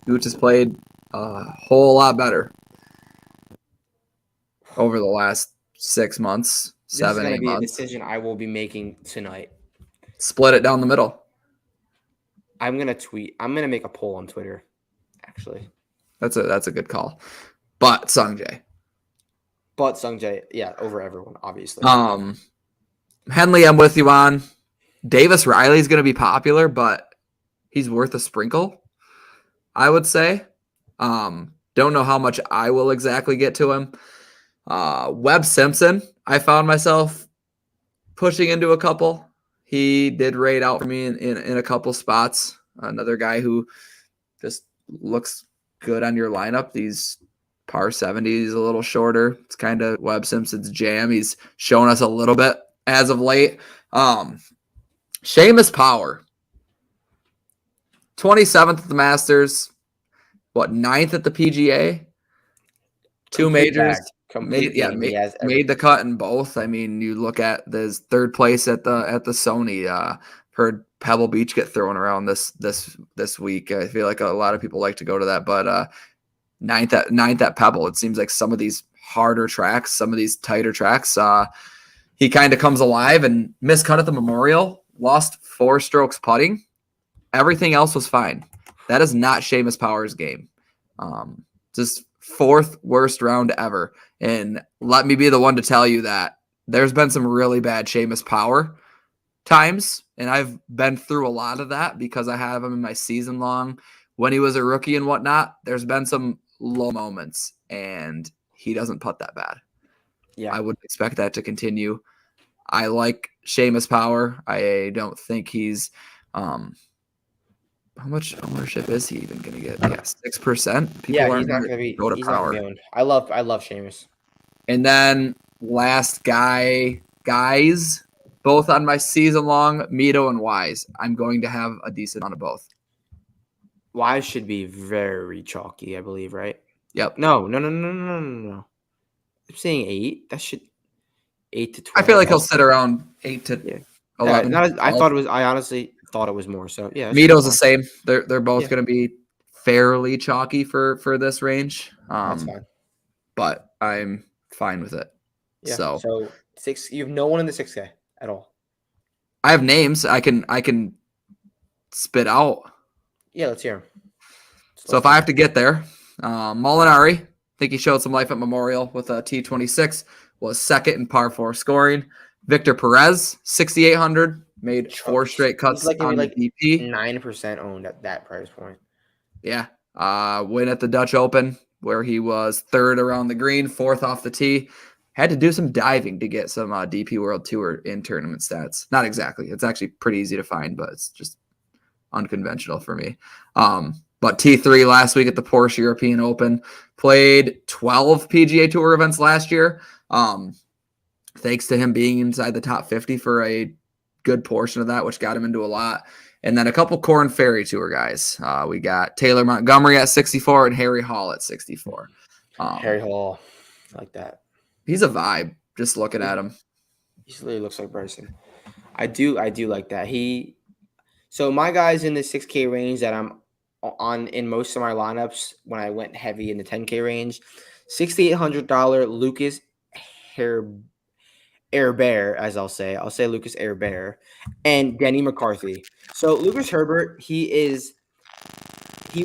Gooch has played a whole lot better over the last 6 months, this is 7, going to 8 be a months. decision I will be making tonight. Split it down the middle. I'm going to tweet. I'm going to make a poll on Twitter, actually. That's a good call. But Sungjae. But Sungjae, yeah, over everyone, obviously. Henley, I'm with you on. Davis Riley's going to be popular, but he's worth a sprinkle, I would say. Don't know how much I will exactly get to him. Webb Simpson, I found myself pushing into a couple. He did rate out for me in a couple spots. Another guy who just looks good on your lineup. These par 70s a little shorter. It's kind of Webb Simpson's jam. He's shown us a little bit as of late. Seamus Power, 27th at the Masters, ninth at the PGA, two Complete majors. bag. Complete game. He has Made the cut in both. I mean, you look at this third place at the Sony. Heard Pebble Beach get thrown around this week. I feel like a lot of people like to go to that, but ninth at Pebble. It seems like some of these harder tracks, some of these tighter tracks, he kind of comes alive and miscut at the Memorial. Lost 4 strokes putting. Everything else was fine. That is not Seamus Power's game. Just 4th worst round ever. And let me be the one to tell you that there's been some really bad Seamus Power times, and I've been through a lot of that because I have him in my season long when he was a rookie and whatnot. There's been some low moments, and he doesn't putt that bad. Yeah. I would expect that to continue. I like Seamus Power. I don't think he's how much ownership is he even going to get? Yeah, 6%. People He's aren't not going gonna be go to he's not gonna be Power. owned. I love Seamus. And then last guys, both on my season long, Mito and Wise. I'm going to have a decent amount of both. Wise should be very chalky, I believe, right? Yep. No. I'm saying 8. That should 8 to 12. I feel like he'll sit around 8 to 11. I honestly thought it was more. So yeah, that should be Mito's the fine. same. They're both Yeah. going to be fairly chalky for this range. That's fine. But I'm fine with it. Yeah. So 6. You have no one in the 6K at all. I have names I can spit out. Yeah, let's hear him. So if I have to get there, Molinari, I think he showed some life at Memorial with a T26, was second in par 4 scoring. Victor Perez, 6,800, made 4 straight cuts on the DP. 9% owned at that price point. Yeah. Win at the Dutch Open, where he was 3rd around the green, 4th off the tee. Had to do some diving to get some DP World Tour in tournament stats. Not exactly. It's actually pretty easy to find, but it's just unconventional for me. But T3 last week at the Porsche European Open, played 12 PGA Tour events last year. Thanks to him being inside the top 50 for a good portion of that, which got him into a lot. And then a couple Corn Ferry Tour guys. We got Taylor Montgomery at 64 and Harry Hall at 64. Harry Hall, I like that. He's a vibe. Just looking at him, he literally looks like Bryson. I do like that. So my guys in the 6K range that I'm on in most of my lineups when I went heavy in the 10K range, $6,800 Lucas Herbert, as I'll say Lucas Herbert, and Denny McCarthy. So Lucas Herbert, he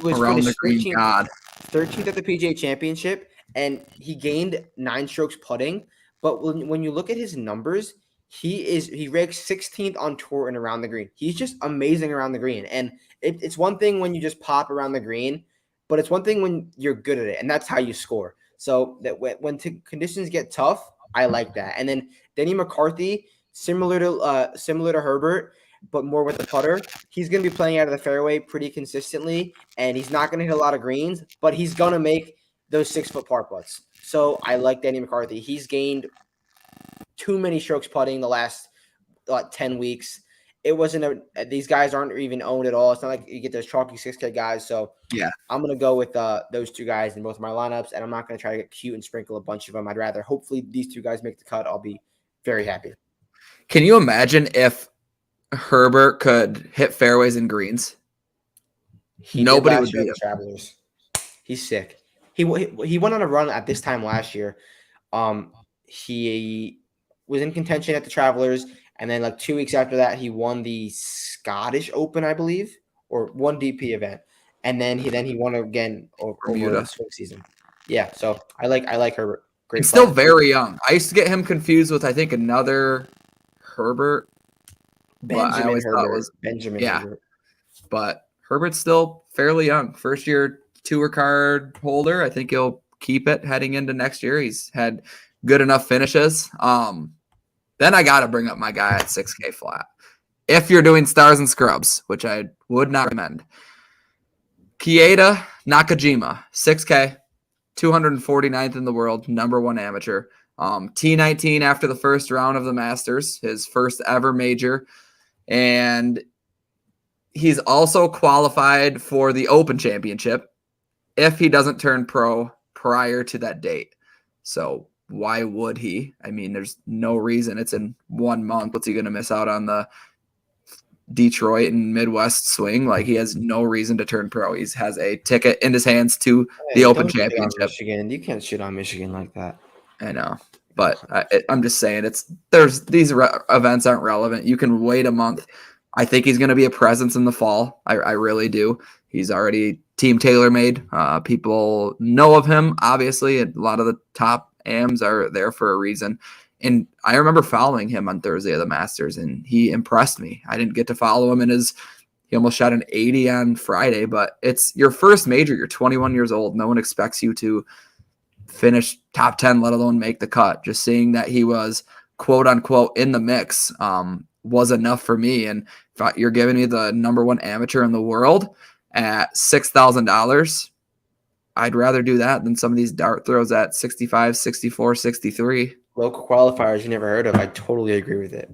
was around the green 13th, god. 13th at the PGA Championship, and he gained 9 strokes putting. But when you look at his numbers, he ranks 16th on tour and around the green. He's just amazing around the green, and it's one thing when you just pop around the green, but it's one thing when you're good at it, and that's how you score. So that when conditions get tough, I like that. And then Denny McCarthy, similar to Herbert, but more with the putter. He's going to be playing out of the fairway pretty consistently, and he's not going to hit a lot of greens, but he's going to make those 6-foot par putts. So I like Denny McCarthy. He's gained too many strokes putting the last 10 weeks. It wasn't these guys aren't even owned at all. It's not like you get those chalky 6K guys. So Yeah. I'm going to go with those 2 guys in both of my lineups, and I'm not going to try to get cute and sprinkle a bunch of them. I'd rather hopefully these 2 guys make the cut. I'll be very happy. Can you imagine if Herbert could hit fairways and greens? He did Nobody would last year beat at him. the Travelers. He's sick. He went on a run at this time last year. He was in contention at the Travelers, and then like 2 weeks after that, he won the Scottish Open, I believe, or one DP event, and then he won again over Bermuda. the swing season. Yeah, so I like Herbert. Great And still player. very young. I used to get him confused with, I think, another Herbert, but I always thought it was Benjamin yeah. Herbert. But Herbert's still fairly young. First year tour card holder. I think he'll keep it heading into next year. He's had good enough finishes. Then I got to bring up my guy at 6K flat. If you're doing stars and scrubs, which I would not recommend. Keita Nakajima, 6K, 249th in the world, #1 amateur. T19 after the first round of the Masters, his first ever major. And he's also qualified for the Open Championship if he doesn't turn pro prior to that date. So why would he? I mean, there's no reason. It's in 1 month. What's he going to miss out on the Detroit and Midwest swing? Like, he has no reason to turn pro. He has a ticket in his hands to the Open Championship. Michigan. You can't shit on Michigan like that. I know. But I'm just saying, these events aren't relevant. You can wait a month. I think he's going to be a presence in the fall. I really do. He's already team TaylorMade. People know of him, obviously. A lot of the top AMs are there for a reason. And I remember following him on Thursday of the Masters, and he impressed me. I didn't get to follow him he almost shot an 80 on Friday, but it's your first major. You're 21 years old. No one expects you to finish top 10, let alone make the cut. Just seeing that he was quote unquote in the mix was enough for me. And if you're giving me the #1 amateur in the world at $6,000, I'd rather do that than some of these dart throws at 65, 64, 63. Local qualifiers you never heard of. I totally agree with it.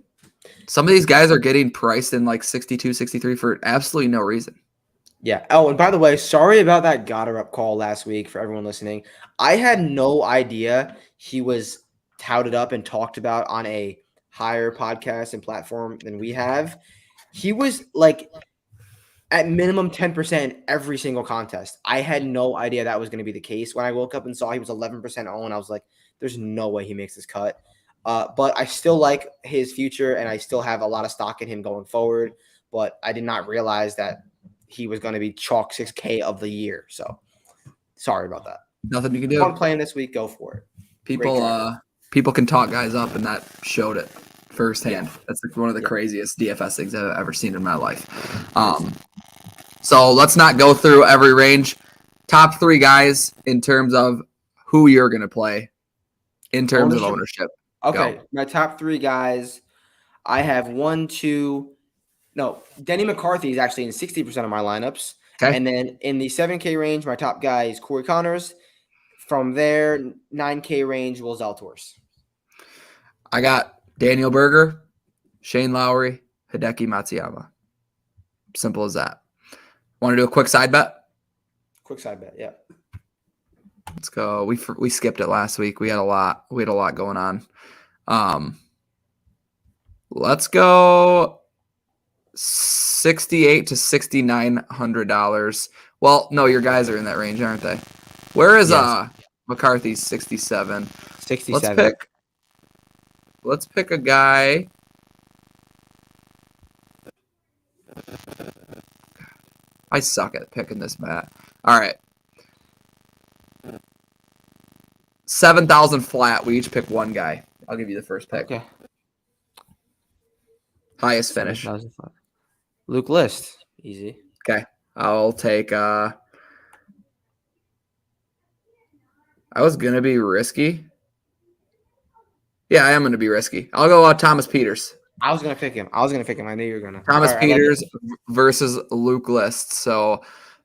Some of these guys are getting priced in like 62, 63 for absolutely no reason. Yeah. Oh, and by the way, sorry about that Goddard up call last week for everyone listening. I had no idea he was touted up and talked about on a higher podcast and platform than we have. He was like at minimum 10% every single contest. I had no idea that was going to be the case. When I woke up and saw he was 11% owned, I was like, there's no way he makes this cut. But I still like his future, and I still have a lot of stock in him going forward. But I did not realize that he was going to be chalk 6K of the year. So sorry about that. Nothing you can do. If I'm playing this week, go for it. People can talk guys up, and that showed it firsthand. Yeah. That's like one of the craziest DFS things I've ever seen in my life. So let's not go through every range. Top 3 guys in terms of who you're going to play in terms of ownership. Okay, Go. My top 3 guys, I have Denny McCarthy is actually in 60% of my lineups. Okay. And then in the 7K range, my top guy is Corey Connors. From there, 9K range, Will Zalatoris. I got Daniel Berger, Shane Lowry, Hideki Matsuyama. Simple as that. Want to do a quick side bet? Quick side bet, yeah. Let's go. We skipped it last week. We had a lot going on. Let's go $6,800 to $6,900. Well, no, your guys are in that range, aren't they? Where is McCarthy's 67? 67. Let's pick a guy. I suck at picking this, Matt. All right. 7,000 flat. We each pick one guy. I'll give you the first pick. Okay. Highest finish. Luke List. Easy. Okay. I'll take I was going to be risky. Yeah, I am going to be risky. I'll go Thomas Peters. I was going to pick him. I knew you were going to. Thomas Peters versus Luke List. So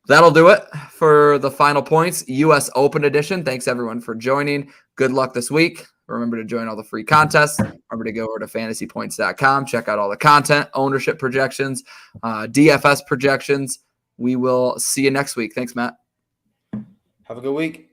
that'll do it for the Final Points U.S. Open edition. Thanks, everyone, for joining. Good luck this week. Remember to join all the free contests. Remember to go over to fantasypoints.com. Check out all the content, ownership projections, DFS projections. We will see you next week. Thanks, Matt. Have a good week.